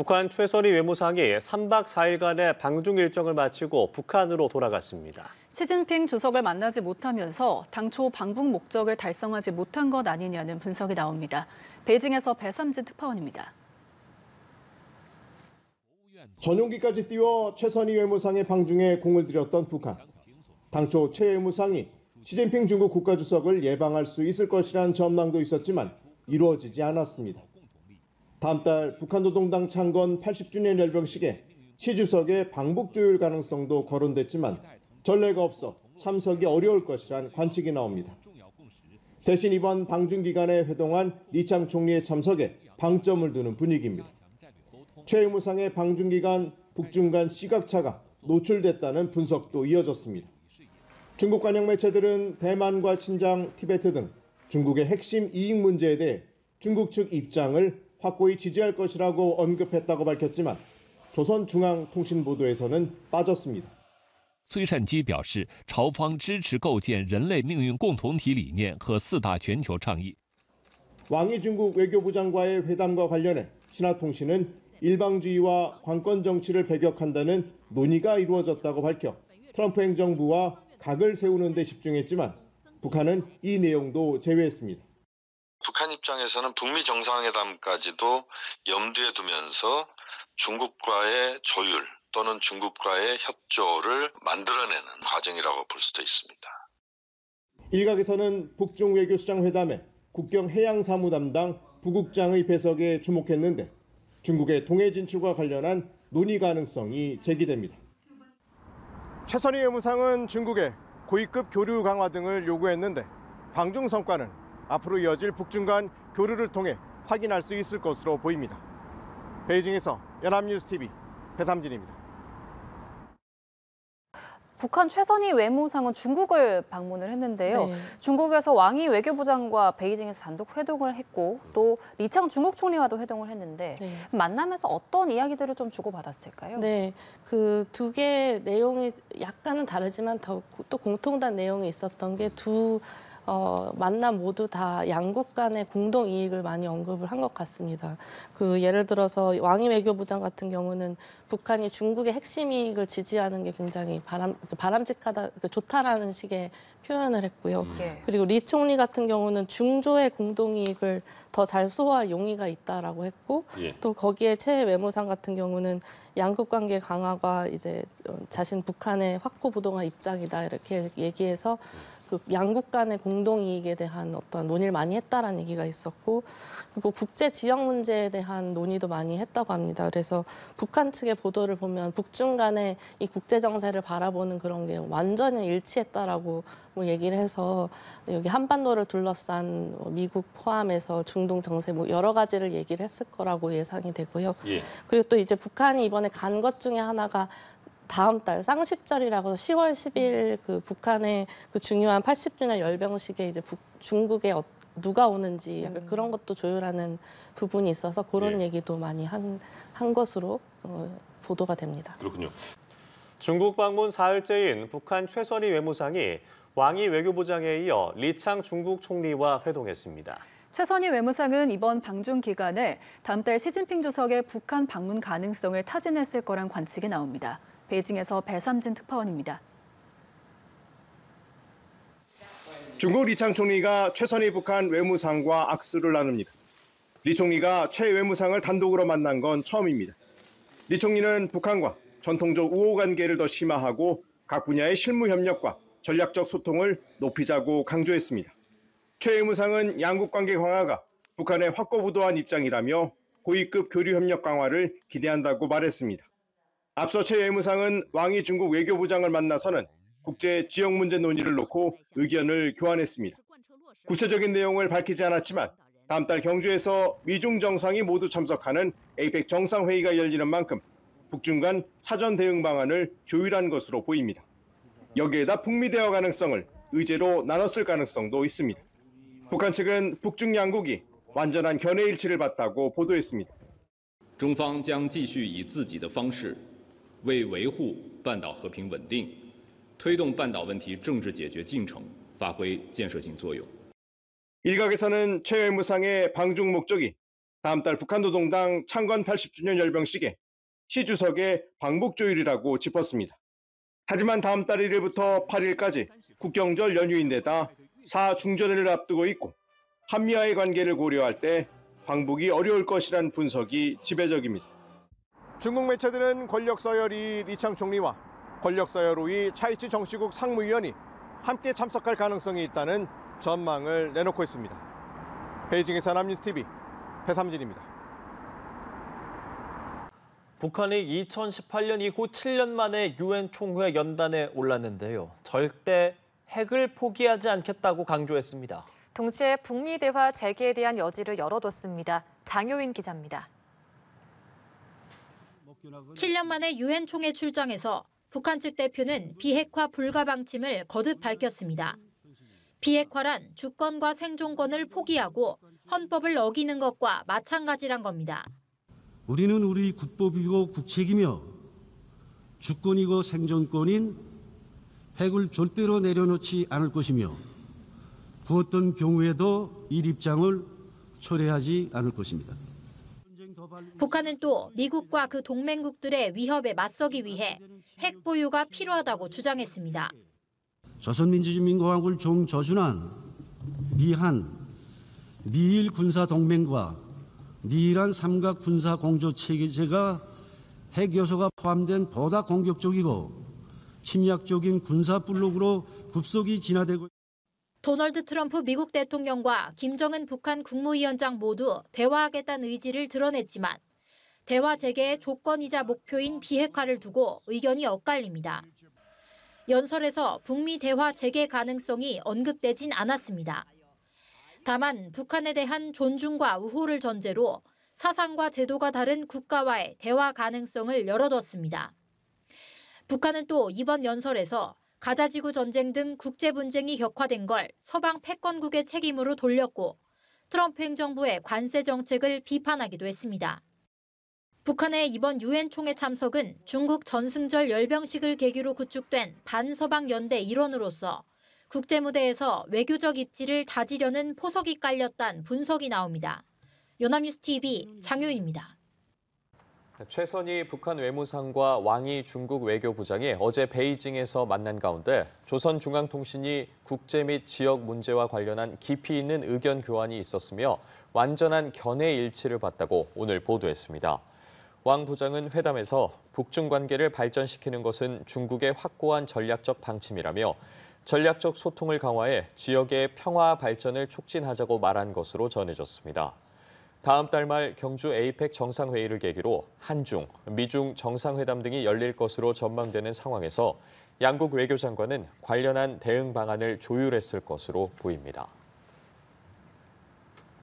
북한 최선희 외무상이 3박 4일간의 방중 일정을 마치고 북한으로 돌아갔습니다. 시진핑 주석을 만나지 못하면서 당초 방북 목적을 달성하지 못한 것 아니냐는 분석이 나옵니다. 베이징에서 배삼진 특파원입니다. 전용기까지 띄워 최선희 외무상의 방중에 공을 들였던 북한. 당초 최 외무상이 시진핑 중국 국가주석을 예방할 수 있을 것이라는 전망도 있었지만 이루어지지 않았습니다. 다음 달 북한 노동당 창건 80주년 열병식에 시 주석의 방북 조율 가능성도 거론됐지만 전례가 없어 참석이 어려울 것이란 관측이 나옵니다. 대신 이번 방중 기간에 회동한 리창 총리의 참석에 방점을 두는 분위기입니다. 최 외무상의 방중 기간 북중 간 시각차가 노출됐다는 분석도 이어졌습니다. 중국 관영 매체들은 대만과 신장, 티베트 등 중국의 핵심 이익 문제에 대해 중국 측 입장을 확고히 지지할 것이라고 언급했다고 밝혔지만 조선중앙통신 보도에서는 빠졌습니다. 崔善基表示，朝方支持构建人类命运共同体理念和四大全球倡议。 왕이 중국 외교부장과의 회담과 관련해 신화통신은 일방주의와 관권 정치를 배격한다는 논의가 이루어졌다고 밝혀 트럼프 행정부와 각을 세우는 데 집중했지만 북한은 이 내용도 제외했습니다. 북한 입장에서는 북미 정상회담까지도 염두에 두면서 중국과의 조율 또는 중국과의 협조를 만들어내는 과정이라고 볼 수도 있습니다. 일각에서는 북중 외교수장 회담에 국경 해양사무 담당 부국장의 배석에 주목했는데 중국의 동해 진출과 관련한 논의 가능성이 제기됩니다. 최선희 외무상은 중국에 고위급 교류 강화 등을 요구했는데 방중 성과는 앞으로 이어질 북중 간 교류를 통해 확인할 수 있을 것으로 보입니다. 베이징에서 연합뉴스TV 배삼진입니다. 북한 최선희 외무상은 중국을 방문을 했는데요. 네. 중국에서 왕이 외교부장과 베이징에서 단독 회동을 했고 또 리창 중국 총리와도 회동을 했는데 네. 만나면서 어떤 이야기들을 좀 주고받았을까요? 네, 그 두 개의 내용이 약간은 다르지만 또 공통된 내용이 있었던 게 만남 모두 다 양국 간의 공동 이익을 많이 언급을 한 것 같습니다. 예를 들어서 왕이 외교부장 같은 경우는 북한이 중국의 핵심 이익을 지지하는 게 굉장히 바람직하다, 좋다라는 식의 표현을 했고요. 그리고 리 총리 같은 경우는 중조의 공동 이익을 더 잘 수호할 용의가 있다라고 했고, 또 거기에 최 외무상 같은 경우는 양국 관계 강화가 이제 자신 북한의 확고부동한 입장이다 이렇게 얘기해서. 양국 간의 공동이익에 대한 어떤 논의를 많이 했다라는 얘기가 있었고 그리고 국제 지역 문제에 대한 논의도 많이 했다고 합니다. 그래서 북한 측의 보도를 보면 북중 간의 이 국제 정세를 바라보는 그런 게 완전히 일치했다라고 얘기를 해서 여기 한반도를 둘러싼 미국 포함해서 중동 정세 여러 가지를 얘기를 했을 거라고 예상이 되고요. 그리고 또 이제 북한이 이번에 간 것 중에 하나가 다음 달 쌍십절이라고 10월 10일 북한의 중요한 80주년 열병식에 이제 중국에 누가 오는지 약간 그런 것도 조율하는 부분이 있어서 그런 얘기도 많이 한 것으로 보도가 됩니다. 그렇군요. 중국 방문 사흘째인 북한 최선희 외무상이 왕이 외교부장에 이어 리창 중국 총리와 회동했습니다. 최선희 외무상은 이번 방중 기간에 다음 달 시진핑 주석의 북한 방문 가능성을 타진했을 거란 관측이 나옵니다. 베이징에서 배삼진 특파원입니다. 중국 리창 총리가 최선희 북한 외무상과 악수를 나눕니다. 리 총리가 최 외무상을 단독으로 만난 건 처음입니다. 리 총리는 북한과 전통적 우호 관계를 더 심화하고 각 분야의 실무 협력과 전략적 소통을 높이자고 강조했습니다. 최 외무상은 양국 관계 강화가 북한의 확고부도한 입장이라며 고위급 교류 협력 강화를 기대한다고 말했습니다. 앞서 최 외무상은 왕이 중국 외교부장을 만나서는 국제 지역 문제 논의를 놓고 의견을 교환했습니다. 구체적인 내용을 밝히지 않았지만 다음 달 경주에서 미중 정상이 모두 참석하는 에이펙 정상회의가 열리는 만큼 북중 간 사전 대응 방안을 조율한 것으로 보입니다. 여기에다 북미 대화 가능성을 의제로 나눴을 가능성도 있습니다. 북한 측은 북중 양국이 완전한 견해 일치를 봤다고 보도했습니다. 中方将继续以自己的方式为维护半岛和平稳定，推动半岛问题政治解决进程发挥建设性作用。 일각에서는 최 외무상의 방중 목적이 다음 달 북한노동당 창건 80주년 열병식에 시 주석의 방북 조율이라고 짚었습니다. 하지만 다음 달 1일부터 8일까지 국경절 연휴인데다 사중전회를 앞두고 있고 한미와의 관계를 고려할 때 방북이 어려울 것이란 분석이 지배적입니다. 중국 매체들은 권력 서열 2위 리창 총리와 권력 서열 5위 차이치 정치국 상무위원이 함께 참석할 가능성이 있다는 전망을 내놓고 있습니다. 베이징에서 남뉴스TV 배삼진입니다. 북한이 2018년 이후 7년 만에 유엔 총회 연단에 올랐는데요. 절대 핵을 포기하지 않겠다고 강조했습니다. 동시에 북미 대화 재개에 대한 여지를 열어뒀습니다. 장효인 기자입니다. 7년 만에 유엔 총회 출장에서 북한 측 대표는 비핵화 불가 방침을 거듭 밝혔습니다. 비핵화란 주권과 생존권을 포기하고 헌법을 어기는 것과 마찬가지란 겁니다. 우리는 우리 국법이고 국책이며 주권이고 생존권인 핵을 절대로 내려놓지 않을 것이며 그 어떤 경우에도 이 입장을 철회하지 않을 것입니다. 북한은 또 미국과 그 동맹국들의 위협에 맞서기 위해 핵 보유가 필요하다고 주장했습니다. 조선민주주의인공화국을 종저준한 미한, 미일 군사동맹과 미일한 삼각 군사공조체제가 핵 요소가 포함된 보다 공격적이고 침략적인 군사블록으로 급속히 진화되고 도널드 트럼프 미국 대통령과 김정은 북한 국무위원장 모두 대화하겠다는 의지를 드러냈지만 대화 재개의 조건이자 목표인 비핵화를 두고 의견이 엇갈립니다. 연설에서 북미 대화 재개 가능성이 언급되진 않았습니다. 다만 북한에 대한 존중과 우호를 전제로 사상과 제도가 다른 국가와의 대화 가능성을 열어뒀습니다. 북한은 또 이번 연설에서 가자지구 전쟁 등 국제 분쟁이 격화된 걸 서방 패권국의 책임으로 돌렸고 트럼프 행정부의 관세 정책을 비판하기도 했습니다. 북한의 이번 유엔 총회 참석은 중국 전승절 열병식을 계기로 구축된 반서방 연대 일원으로서 국제 무대에서 외교적 입지를 다지려는 포석이 깔렸다는 분석이 나옵니다. 연합뉴스TV 장효인입니다. 최선희 북한 외무상과 왕이 중국 외교부장이 어제 베이징에서 만난 가운데 조선중앙통신이 국제 및 지역 문제와 관련한 깊이 있는 의견 교환이 있었으며 완전한 견해 일치를 봤다고 오늘 보도했습니다. 왕 부장은 회담에서 북중 관계를 발전시키는 것은 중국의 확고한 전략적 방침이라며 전략적 소통을 강화해 지역의 평화 발전을 촉진하자고 말한 것으로 전해졌습니다. 다음 달 말 경주 에이펙 정상회의를 계기로 한중, 미중 정상회담 등이 열릴 것으로 전망되는 상황에서 양국 외교장관은 관련한 대응 방안을 조율했을 것으로 보입니다.